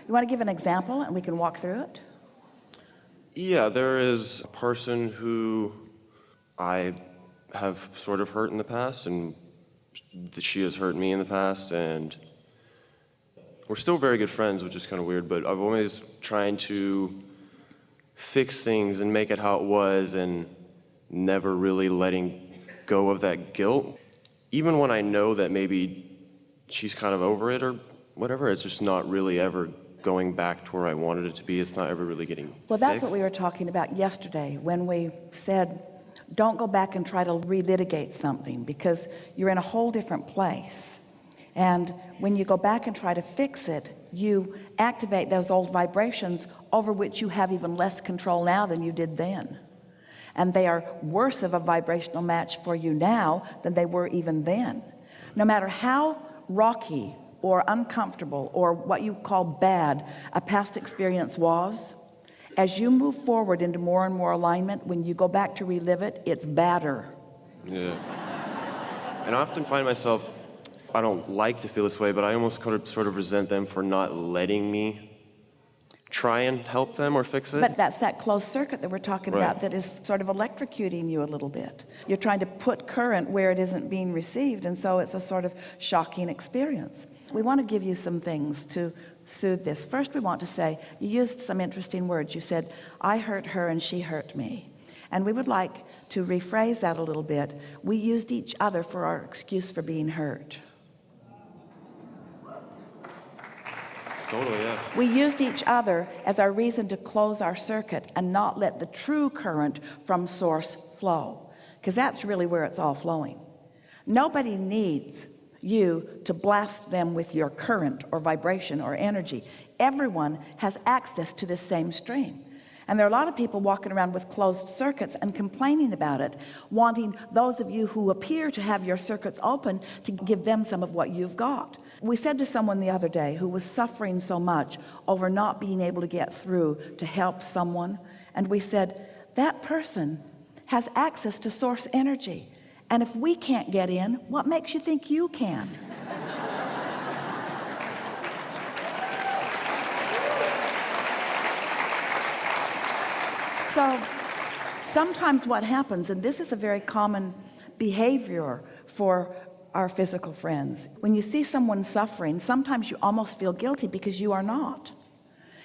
You want to give an example and we can walk through it? Yeah, there is a person who I have sort of hurt in the past, and she has hurt me in the past, and we're still very good friends, which is kind of weird, but I've always trying to fix things and make it how it was, and never really letting go of that guilt. Even when I know that maybe she's kind of over it or whatever, it's just not really ever going back to where I wanted it to be. It's not ever really getting Well, that's fixed. what we were talking about yesterday when we said, don't go back and try to relitigate something, because you're in a whole different place. And when you go back and try to fix it, you activate those old vibrations over which you have even less control now than you did then. And they are worse of a vibrational match for you now than they were even then. No matter how rocky or uncomfortable or what you call bad a past experience was, as you move forward into more and more alignment, when you go back to relive it, it's badder. Yeah. And I often find myself, I don't like to feel this way, but I almost sort of resent them for not letting me try and help them or fix it. But that's that closed circuit that we're talking Right. about that is sort of electrocuting you a little bit. You're trying to put current where it isn't being received, and so it's a sort of shocking experience. We want to give you some things to soothe this. First, we want to say, you used some interesting words. You said, I hurt her and she hurt me. And we would like to rephrase that a little bit. We used each other for our excuse for being hurt. Totally, yeah. We used each other as our reason to close our circuit and not let the true current from source flow, because that's really where it's all flowing. Nobody needs you to blast them with your current or vibration or energy. Everyone has access to this same stream. And there are a lot of people walking around with closed circuits and complaining about it, wanting those of you who appear to have your circuits open to give them some of what you've got. We said to someone the other day who was suffering so much over not being able to get through to help someone, and we said, that person has access to source energy. And if we can't get in, what makes you think you can? So sometimes what happens, and this is a very common behavior for our physical friends, when you see someone suffering, sometimes you almost feel guilty because you are not.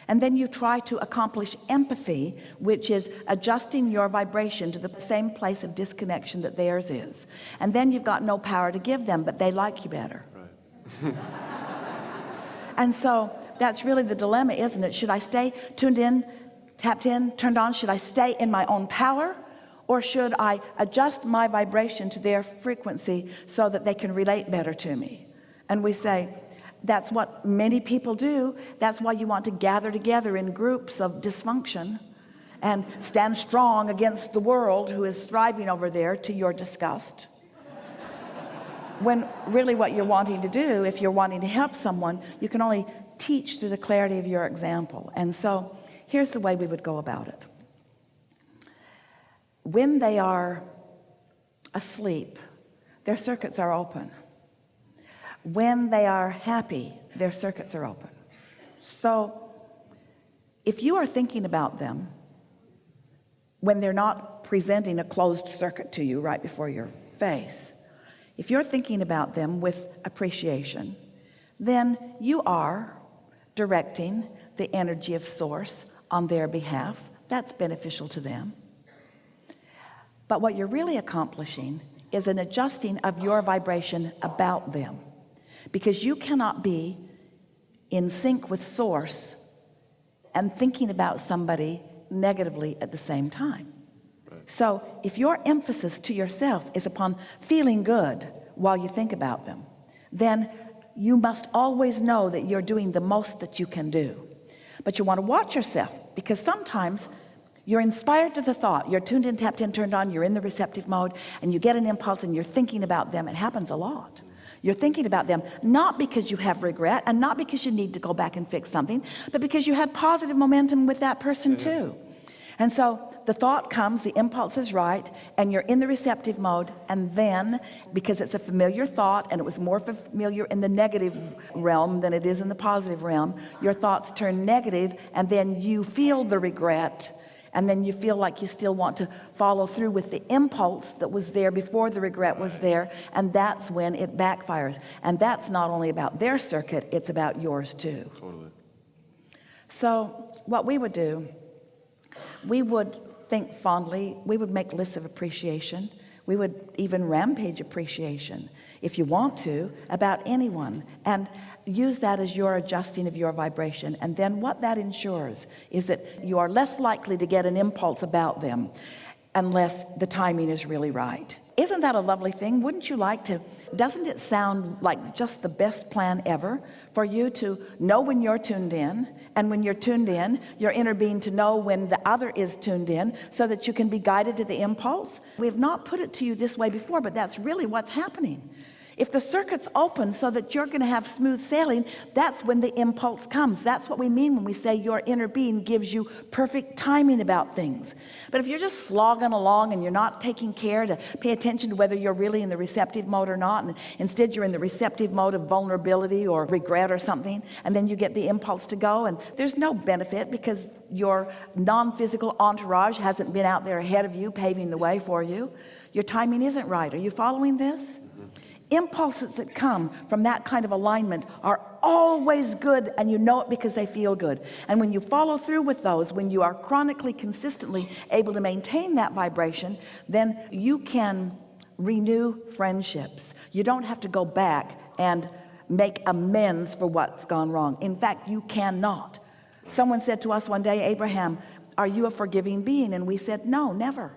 And then you try to accomplish empathy, which is adjusting your vibration to the same place of disconnection that theirs is. And then you've got no power to give them, but they like you better. Right. And so that's really the dilemma, isn't it? Should I stay tuned in, tapped in, turned on? Should I stay in my own power? Or should I adjust my vibration to their frequency so that they can relate better to me? And we say, that's what many people do. That's why you want to gather together in groups of dysfunction and stand strong against the world who is thriving over there to your disgust. When really what you're wanting to do, if you're wanting to help someone, you can only teach through the clarity of your example. And so here's the way we would go about it. When they are asleep, their circuits are open. When they are happy, their circuits are open. So if you are thinking about them when they're not presenting a closed circuit to you right before your face, if you're thinking about them with appreciation, then you are directing the energy of source on their behalf. That's beneficial to them. But what you're really accomplishing is an adjusting of your vibration about them, because you cannot be in sync with source and thinking about somebody negatively at the same time. Right. So if your emphasis to yourself is upon feeling good while you think about them, then you must always know that you're doing the most that you can do. But you want to watch yourself, because sometimes you're inspired to the thought, you're tuned in, tapped in, turned on, you're in the receptive mode, and you get an impulse and you're thinking about them. It happens a lot. You're thinking about them not because you have regret and not because you need to go back and fix something, but because you had positive momentum with that person too. And so the thought comes, the impulse is right, and you're in the receptive mode, and then, because it's a familiar thought, and it was more familiar in the negative realm than it is in the positive realm, your thoughts turn negative, and then you feel the regret, and then you feel like you still want to follow through with the impulse that was there before the regret was there, and that's when it backfires. And that's not only about their circuit, it's about yours too. Totally. So what we would do, we would think fondly, we would make lists of appreciation, we would even rampage appreciation, if you want to, about anyone, and use that as your adjusting of your vibration. And then what that ensures is that you are less likely to get an impulse about them unless the timing is really right. Isn't that a lovely thing? Wouldn't you like to? Doesn't it sound like just the best plan ever for you to know when you're tuned in, and when you're tuned in, your inner being to know when the other is tuned in, so that you can be guided to the impulse? We have not put it to you this way before, but that's really what's happening. If the circuit's open so that you're going to have smooth sailing, that's when the impulse comes. That's what we mean when we say your inner being gives you perfect timing about things. But if you're just slogging along and you're not taking care to pay attention to whether you're really in the receptive mode or not, and instead you're in the receptive mode of vulnerability or regret or something, and then you get the impulse to go, and there's no benefit because your non-physical entourage hasn't been out there ahead of you paving the way for you. Your timing isn't right. Are you following this? Impulses that come from that kind of alignment are always good, and you know it because they feel good. And when you follow through with those, when you are chronically, consistently able to maintain that vibration, then you can renew friendships. You don't have to go back and make amends for what's gone wrong. In fact, you cannot. Someone said to us one day, Abraham, are you a forgiving being? And we said, no, never.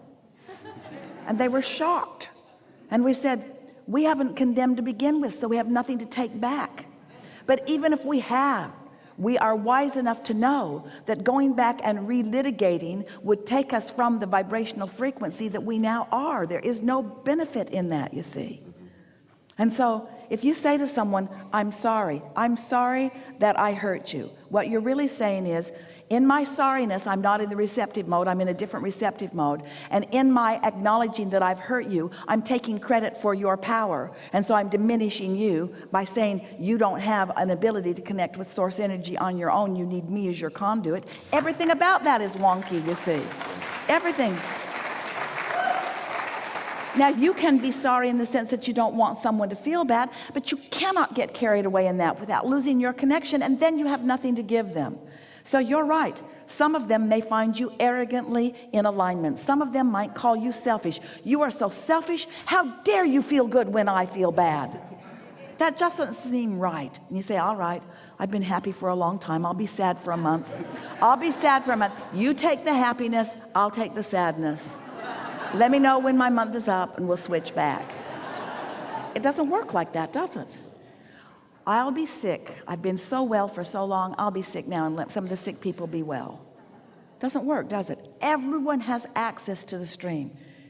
And they were shocked. And we said, we haven't condemned to begin with, so we have nothing to take back. But even if we have, we are wise enough to know that going back and relitigating would take us from the vibrational frequency that we now are. There is no benefit in that, you see. And so if you say to someone, I'm sorry that I hurt you, what you're really saying is, in my sorriness, I'm not in the receptive mode, I'm in a different receptive mode. And in my acknowledging that I've hurt you, I'm taking credit for your power. And so I'm diminishing you by saying you don't have an ability to connect with source energy on your own. You need me as your conduit. Everything about that is wonky, you see. Everything. Now, you can be sorry in the sense that you don't want someone to feel bad, but you cannot get carried away in that without losing your connection, and then you have nothing to give them. So you're right. Some of them may find you arrogantly in alignment. Some of them might call you selfish. You are so selfish. How dare you feel good when I feel bad? That just doesn't seem right. And you say, all right, I've been happy for a long time. I'll be sad for a month. I'll be sad for a month. You take the happiness, I'll take the sadness. Let me know when my month is up and we'll switch back. It doesn't work like that, does it? I'll be sick. I've been so well for so long. I'll be sick now and let some of the sick people be well. Doesn't work, does it? Everyone has access to the stream.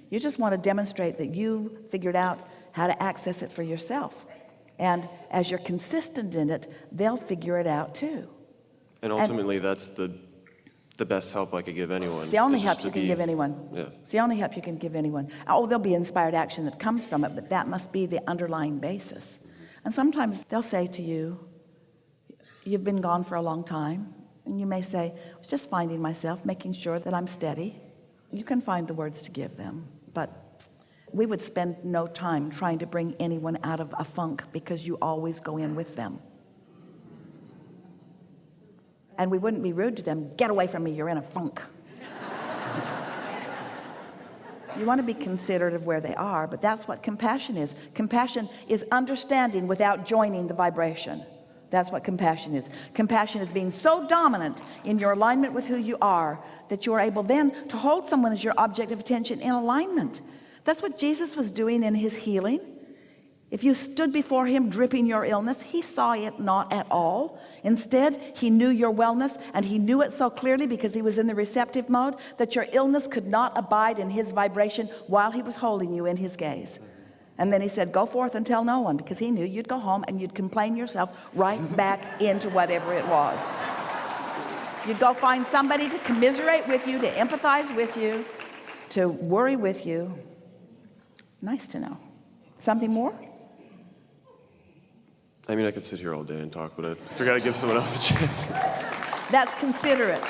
You just want to demonstrate that you figured out how to access it for yourself. And as you're consistent in it, they'll figure it out too. And ultimately, that's the best help I could give anyone. It's the only help you can give anyone. Yeah. It's the only help you can give anyone. Oh, there'll be inspired action that comes from it, but that must be the underlying basis. And sometimes they'll say to you, you've been gone for a long time. And you may say, I was just finding myself, making sure that I'm steady. You can find the words to give them, but we would spend no time trying to bring anyone out of a funk because you always go in with them. And we wouldn't be rude to them. Get away from me, you're in a funk. You want to be considerate of where they are, but that's what compassion is. Compassion is understanding without joining the vibration. That's what compassion is. Compassion is being so dominant in your alignment with who you are that you are able then to hold someone as your object of attention in alignment. That's what Jesus was doing in his healing. If you stood before him dripping your illness, he saw it not at all. Instead, he knew your wellness, and he knew it so clearly because he was in the receptive mode that your illness could not abide in his vibration while he was holding you in his gaze. And then he said, go forth and tell no one, because he knew you'd go home and you'd complain yourself right back into whatever it was. You'd go find somebody to commiserate with you, to empathize with you, to worry with you. Nice to know. Something more? I mean, I could sit here all day and talk, but I figured I'd give someone else a chance. That's considerate.